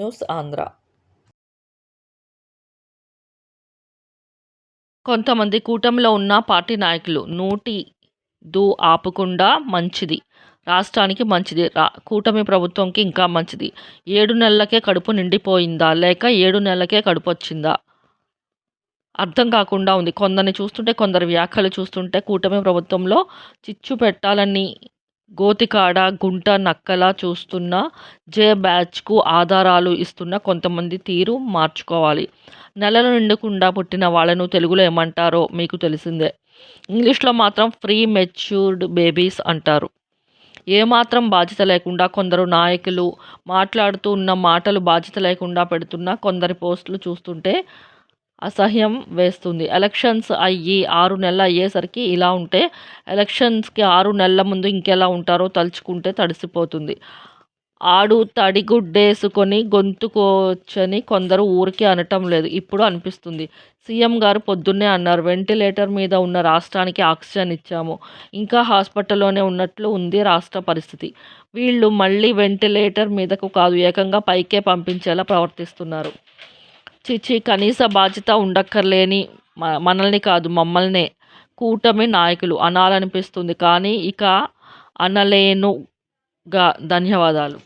News Andhra. కొంతమంది కూటమిలో ఉన్న పార్టీ నాయకులు నోటి దూ ఆపకుండా మంచిది, రాష్ట్రానికి మంచిది, కూటమి ప్రభుత్వంకి ఇంకా మంచిది, 7 నెలలకే కడుపు నిండిపోయిందా లేక 7 నెలలకే కడుపు వచ్చిందా అర్థం కాకుండా ఉంది. కొందరిని చూస్తుంటే, కొందరి వ్యాఖ్యలు చూస్తుంటే కూటమి ప్రభుత్వంలో చిచ్చు పెట్టాలని గోతికాడ గుంట నక్కలా చూస్తున్న జే బ్యాచ్కు ఆధారాలు ఇస్తున్న కొంతమంది తీరు మార్చుకోవాలి. నెలలు నిండకుండా పుట్టిన వాళ్ళను తెలుగులో ఏమంటారో మీకు తెలిసిందే. ఇంగ్లీష్లో మాత్రం ప్రీ మెచ్యూర్డ్ బేబీస్ అంటారు. ఏమాత్రం బాధ్యత లేకుండా కొందరు నాయకులు మాట్లాడుతూ ఉన్న మాటలు బాధ్యత లేకుండా పెడుతున్న కొందరి పోస్టులు చూస్తుంటే అసహ్యం వేస్తుంది. ఎలక్షన్స్ అయ్యి 6 నెలలు అయ్యేసరికి ఇలా ఉంటే ఎలక్షన్స్కి 6 నెలల ముందు ఇంకెలా ఉంటారో తలుచుకుంటే తడిసిపోతుంది. ఆడు తడిగుడ్డేసుకొని గొంతుకోవచ్చని కొందరు ఊరికే అనటం లేదు, ఇప్పుడు అనిపిస్తుంది. సీఎం గారు పొద్దున్నే అన్నారు, వెంటిలేటర్ మీద ఉన్న రాష్ట్రానికి ఆక్సిజన్ ఇచ్చాము, ఇంకా హాస్పిటల్లోనే ఉన్నట్లు ఉంది రాష్ట్ర పరిస్థితి. వీళ్ళు మళ్ళీ వెంటిలేటర్ మీదకు కాదు, ఏకంగా పైకే పంపించేలా ప్రవర్తిస్తున్నారు. చిచి, కనీస బాధ్యత ఉండక్కర్లేని మనల్ని కాదు, మమ్మల్నే కూటమి నాయకులు అనాలనిపిస్తుంది. కానీ ఇక అనలేనుగా. ధన్యవాదాలు.